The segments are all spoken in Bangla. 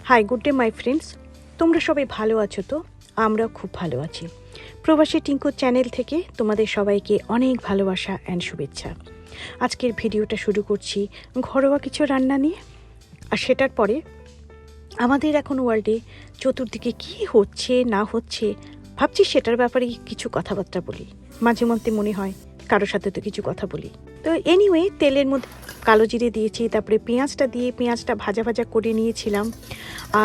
High, good day my friends. তোমরা সবাই ভালো আছো তো? আমরা খুব ভালো আছি। প্রবাসী টিঙ্কু চ্যানেল থেকে তোমাদের সবাইকে অনেক ভালোবাসা অ্যান্ড শুভেচ্ছা। আজকের ভিডিওটা শুরু করছি ঘরোয়া কিছু রান্না নিয়ে। আর সেটার পরে আমাদের এখন ওয়ার্ল্ডে চতুর্দিকে কি হচ্ছে না হচ্ছে ভাবছি সেটার ব্যাপারে কিছু কথাবার্তা বলি। মাঝে মধ্যে মনে হয় কারোর সাথে তো কিছু কথা বলি। তো এনিওয়ে, তেলের মধ্যে কালো জিরে দিয়েছি, তারপরে পেঁয়াজটা দিয়ে পেঁয়াজটা ভাজা ভাজা করে নিয়েছিলাম।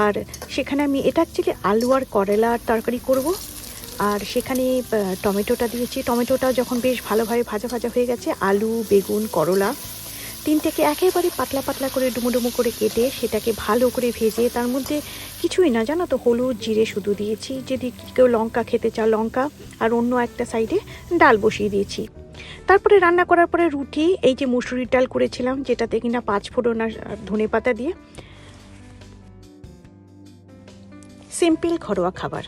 আর সেখানে আমি এটা অ্যাকচুয়ালি আলু আর করলার তরকারি করব। আর সেখানে টমেটোটা দিয়েছি। টমেটোটাও যখন বেশ ভালোভাবে ভাজা ভাজা হয়ে গেছে, আলু, বেগুন, করলা তিনটেকে একেবারে পাতলা পাতলা করে ডুমো ডুমো করে কেটে সেটাকে ভালো করে ভেজে তার মধ্যে কিছুই না, জানো তো, হলুদ জিরে শুধু দিয়েছি। যদি কেউ লঙ্কা খেতে চাও লঙ্কা, আর অন্য একটা সাইডে ডাল বসিয়ে দিয়েছি। তারপরে রান্না করার পরে রুটি, এই যে মুসুরির ডাল করেছিলাম যেটাতে কিনা 5 ফোড়ন আর ধনে পাতা দিয়ে, সিম্পল ঘরোয়া খাবার।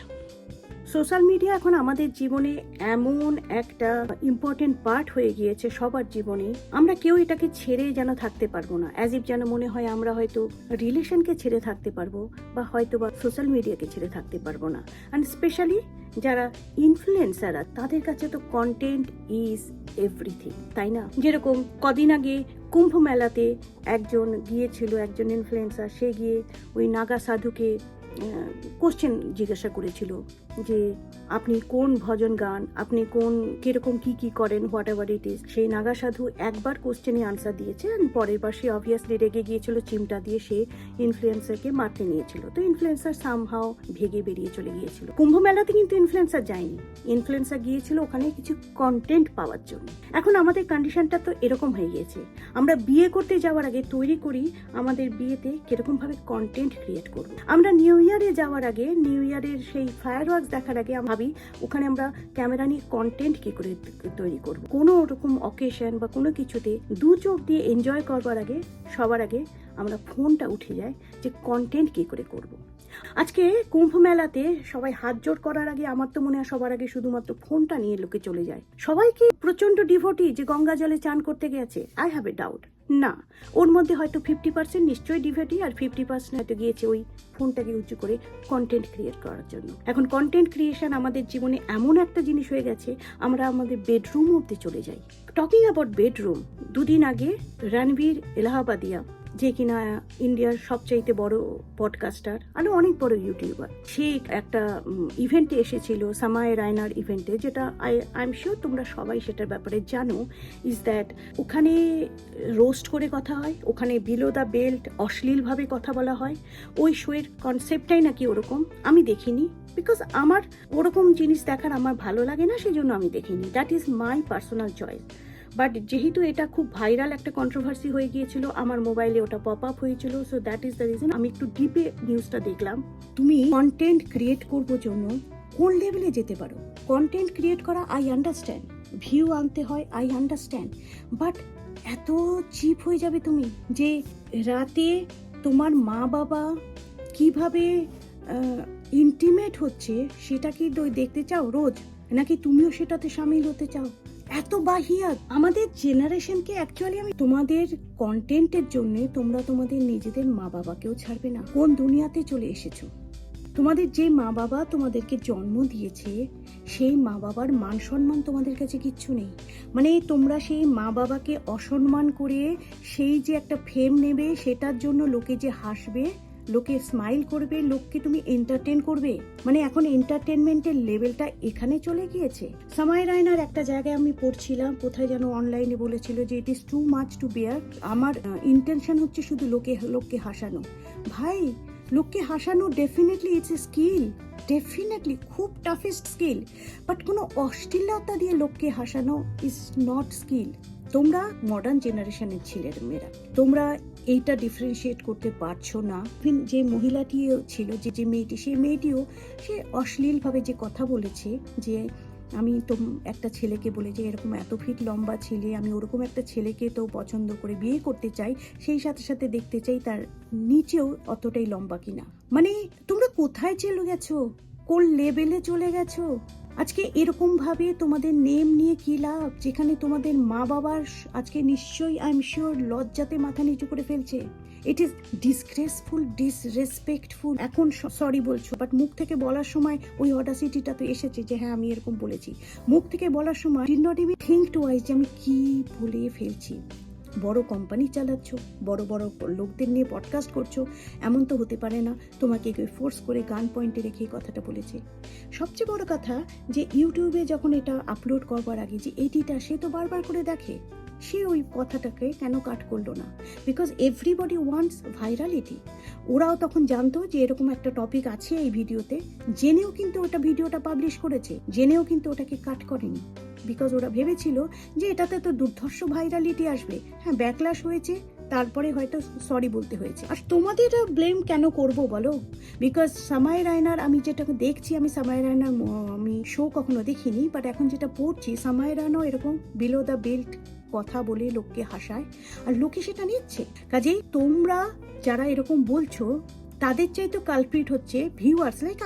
সোশ্যাল মিডিয়া এখন আমাদের জীবনে এমন একটা ইম্পর্টেন্ট পার্ট হয়ে গিয়েছে সবার জীবনে, আমরা কেউ এটাকে ছেড়ে যেন থাকতে পারবো না। অ্যাজ ইফ যেন মনে হয় আমরা হয়তো রিলেশনকে ছেড়ে থাকতে পারবো বা হয়তো বা সোশ্যাল মিডিয়াকে ছেড়ে থাকতে পারবো না। অ্যান্ড স্পেশালি যারা ইনফ্লুয়েন্সাররা, তাদের কাছে তো কন্টেন্ট ইজ এভরিথিং, তাই না? যেরকম কদিন আগে কুম্ভ মেলাতে একজন গিয়েছিল, একজন ইনফ্লুয়েন্সার, সে গিয়ে ওই নাগা সাধুকে কোশ্চেন জিজ্ঞাসা করেছিল যে আপনি কোন ভজন গান, আপনি কোন কিরকম কি করেন, হোয়াট এভার ইট ইজ। সেই নাগা সাধু একবার কোশ্চেনে আনসার দিয়েছে, আর পরের বার সে অবভিয়াসলি রেগে গিয়েছিল, চিমটা দিয়ে সে ইনফ্লুয়েন্সারকে মারতে নিয়েছিল। তো ইনফ্লুয়েন্সার সামহাও ভেগে বেরিয়ে চলে গিয়েছিল। কুম্ভ মেলাতে কিন্তু ইনফ্লুয়েন্সার যায়নি, ইনফ্লুয়েন্সার গিয়েছিল ওখানে কিছু কন্টেন্ট পাওয়ার জন্য। এখন আমাদের কন্ডিশনটা তো এরকম হয়ে গিয়েছে, আমরা বিয়ে করতে যাওয়ার আগে তৈরি করি আমাদের বিয়েতে কিরকম ভাবে কন্টেন্ট ক্রিয়েট করব। আমরা নিউ ইয়ারে যাওয়ার আগে, নিউ ইয়ারের সেই ফায়ারওয়ার্কস দেখার আগে ভাবি ওখানে আমরা ক্যামেরা নিয়ে কন্টেন্ট কি করে তৈরি করব। কোনো রকম অকেশন বা কোনো কিছুতে দু চোখ দিয়ে এনজয় করবার আগে সবার আগে আমরা ফোনটা উঠে যায় যে কন্টেন্ট কি করে করব। আজকে কুম্ভ মেলাতে সবাই হাত জোড় করার আগে আমার তো মনে হয় সবার আগে শুধুমাত্র ফোনটা নিয়ে লোকে চলে যায়। সবাইকে প্রচন্ড ডিভোটি যে গঙ্গা জলে চান করতে গেছে, আই হ্যাভ এ ডাউট। না, ওর মধ্যে হয়তো 50% নিশ্চয়ই ডিভোটি, আর 50% হয়তো গিয়েছে ওই ফোনটাকে উঁচু করে কন্টেন্ট ক্রিয়েট করার জন্য। এখন কন্টেন্ট ক্রিয়েশন আমাদের জীবনে এমন একটা জিনিস হয়ে গেছে, আমরা আমাদের বেডরুম অব্দি চলে যাই। টকিং অ্যাবাউট বেডরুম, দুদিন আগে রণবীর এলাহাবাদিয়া, যে কিনা ইন্ডিয়ার সবচাইতে বড় পডকাস্টার আর অনেক বড় ইউটিউবার, সে একটা ইভেন্টে এসেছিল, সামায় রায়নার ইভেন্টে, যেটা আই এম শিওর তোমরা সবাই সেটার ব্যাপারে জানো। ইজ দ্যাট ওখানে রোস্ট করে কথা হয়, ওখানে বিলো দ্য বেল্ট অশ্লীলভাবে কথা বলা হয়। ওই শোয়ের কনসেপ্টটাই নাকি ওরকম। আমি দেখিনি, বিকজ আমার ওরকম জিনিস দেখার আমার ভালো লাগে না, সেই জন্য আমি দেখিনি। That is my personal choice. But যেহেতু এটা খুব ভাইরাল একটা কন্ট্রোভার্সি হয়ে গিয়েছিল, আমার মোবাইলে ওটা পপ আপ হয়েছিল, so that is the reason আমি একটু ডিপে নিউজটা দেখলাম। তুমি কন্টেন্ট ক্রিয়েট করবো জন্য কোন লেভেলে যেতে পারো। কন্টেন্ট ক্রিয়েট করা আই আন্ডারস্ট্যান্ড, ভিউ আনতে হয় আই আন্ডারস্ট্যান্ড, বাট এত চিপ হয়ে যাবে তুমি যে রাতে তোমার মা বাবা কিভাবে ইন্টিমেট হচ্ছে সেটা কি দেখতে চাও রোজ, নাকি তুমিও সেটাতে সামিল হতে চাও? এত বাহিয়াত আমাদের জেনারেশনকে। অ্যাকচুয়ালি আমি তোমাদের কন্টেন্টের জন্য তোমরা তোমাদের নিজেদের মা বাবাকেও ছাড়বে না। কোন দুনিয়াতে চলে এসেছো? তোমাদের যে মা বাবা তোমাদেরকে জন্ম দিয়েছে সেই মা বাবার মান সম্মান তোমাদের কাছে কিচ্ছু নেই। মানে তোমরা সেই মা বাবাকে অসম্মান করে সেই যে একটা ফেম নেবে, সেটার জন্য লোকে যে হাসবে, লোকে স্মাইল করবে, লোককে তুমি এন্টারটেন করবে। মানে এখন এন্টারটেনমেন্টের লেভেলটা এখানে চলে গিয়েছে। সামায় রায়নার একটা জায়গায় আমি পড়ছিলাম, কোথায় যেন অনলাইনে বলেছিল যে it is too much to bear. আমার ইন্টেনশন হচ্ছে শুধু লোককে হাসানো। ভাই, লোককে হাসানো definitely it's a skill, definitely খুব টাফেস্ট স্কিল, বাট কোনো অশ্লীলতা দিয়ে লোককে হাসানো ইজ নট স্কিল। তোমরা মডার্ন জেনারেশনের ছেলের মেয়েরা, তোমরা এইটা ডিফারেন্সিয়েট করতে পারছো না। যে মহিলাটিও ছিল, যে মেয়েটি, সেই মেয়েটিও সে অশ্লীলভাবে যে কথা বলেছে যে আমি তো একটা ছেলেকে বলে যে এরকম এত ফিট লম্বা ছেলে, আমি ওরকম একটা ছেলেকে তো পছন্দ করে বিয়ে করতে চাই, সেই সাথে সাথে দেখতে চাই তার নিচেও অতটাই লম্বা কিনা। মানে তোমরা কোথায় চলে গেছো, কোন লেভেলে চলে গেছো? আজকে এরকম ভাবে তোমাদের নেম নিয়ে কি লাভ, যেখানে তোমাদের মা বাবার আজকে নিশ্চয়ই আই এম শিওর লজ্জাতে মাথা নিচু করে ফেলছে। It is disgraceful, disrespectful. এখন সরি বলছো, বাট মুখ থেকে বলার সময় ওই অডাসিটিটা তো এসেছে যে হ্যাঁ আমি এরকম বলেছি। মুখ থেকে বলার সময় did not even think twice যে আমি কি বলে ফেলছি। বড় কোম্পানি চালাচ্ছ, বড় বড় লোকদের নিয়ে পডকাস্ট করছো, এমন তো হতে পারে না তোমাকে কেউ ফোর্স করে গান পয়েন্টে রেখে এই কথাটা বলেছে। সবচেয়ে বড় কথা যে ইউটিউবে যখন এটা আপলোড করবার আগে যে এডিটার, সে তো বারবার করে দেখে, সে ওই কথাটাকে কেন কাট করলো না? Because everybody wants virality. ওরাও তখন জানতো যে এরকম একটা টপিক আছে এই ভিডিওতে, জেনেও কিন্তু ওটা ভিডিওটা পাবলিশ করেছে, জেনেও কিন্তু ওটাকে কাট করেনি। বিকজ ওরা ভেবেছিল যে এটাতে তো দুর্ধর্ষ ভাইরালিটি আসবে, হ্যাঁ ব্যাকল্যাশ হয়েছে, তারপরে হয়তো সরি বলতে হয়েছে। আর তোমাদের ব্লেম কেন করব বলো? বিকজ সামাই রায়নার, আমি যেটা দেখছি, আমি সামাই রায়নার আমি শো কখনো দেখিনি, বাট এখন যেটা পড়ছি সামাই রায়নাও এরকম বিলো দ্য বেল্ট কথা বলে লোককে হাসায়, আর লোকে সেটা নিচ্ছে। কাজেই তোমরা যারা এরকম বলছো তাদের চাইতে কালপ্রিট হচ্ছে ভিউয়ার্স, লাইক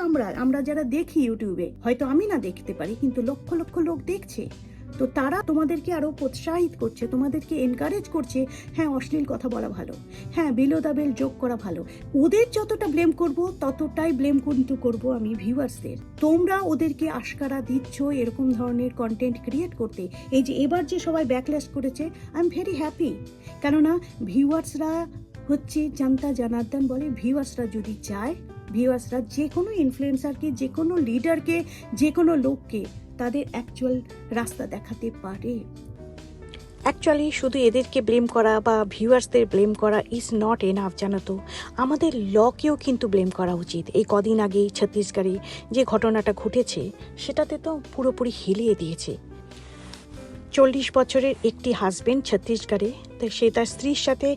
আমরা যারা দেখি ইউটিউবে, হয়তো আমি না দেখতে পারি কিন্তু লক্ষ লক্ষ লোক দেখছে, তো তারা তোমাদেরকে আরো প্রোৎসাহিত করছে, তোমাদেরকে এনকারেজ করছে, হ্যাঁ অশ্লীল কথা বলা ভালো, হ্যাঁ বিলো দ্য বেল্ট যোগ করা ভালো। ওদের যতটা ব্লেম করব ততটাই ব্লেম কিন্তু করব আমি ভিউয়ার্সদের। তোমরা ওদেরকে আশকারা দিচ্ছ এরকম ধরনের কন্টেন্ট ক্রিয়েট করতে। এই যে এবার যে সবাই ব্যাকল্যাশ করেছে, আই এম ভেরি হ্যাপি, কেননা ভিউয়ার্সরা হচ্ছে জানতা জানার্দন বলে, ভিউয়ার্সরা যদি চায়, ভিউয়ার্সরা যে কোনো ইনফ্লুয়েন্সারকে, যে কোনো লিডারকে, যে কোনো লোককে তাদের অ্যাকচুয়াল রাস্তা দেখাতে পারে। অ্যাকচুয়ালি শুধু এদেরকে ব্লেম করা বা ভিউয়ার্সদের ব্লেম করা ইজ নট এনাফ, জানো তো। আমাদের লকেও কিন্তু ব্লেম করা উচিত। এই কদিন আগেই ছত্তিশগড়ে যে ঘটনাটা ঘটেছে সেটাতে তো পুরোপুরি হিলিয়ে দিয়েছে। 40 বছরের একটি হাজবেন্ড ছত্তিশগড়ে, তো সে তার স্ত্রীর সাথে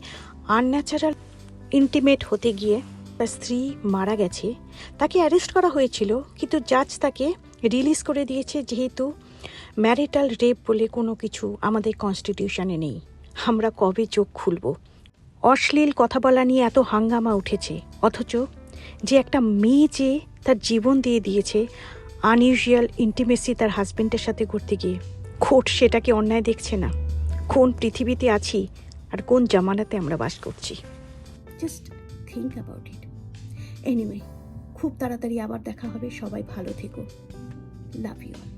আনন্যাচারাল ইন্টিমেট হতে গিয়ে তার স্ত্রী মারা গেছে। তাকে অ্যারেস্ট করা হয়েছিল, কিন্তু জাজ তাকে রিলিজ করে দিয়েছে, যেহেতু ম্যারিটাল রেপ বলে কোনো কিছু আমাদের কনস্টিটিউশনে নেই। আমরা কবে চোখ খুলব? অশ্লীল কথা বলা নিয়ে এত হাঙ্গামা উঠেছে, অথচ যে একটা মেয়ে যে তার জীবন দিয়ে দিয়েছে আনইউজুয়াল ইন্টিমেসি তার হাজবেন্ডের সাথে করতে গিয়ে, কোর্ট সেটাকে অন্যায় দেখছে না? কোন পৃথিবীতে আছি আর কোন জামানাতে আমরা বাস করছি? Just think about it. Anyway, খুব তাড়াতাড়ি আবার দেখা হবে। সবাই ভালো থেকো। Love you all.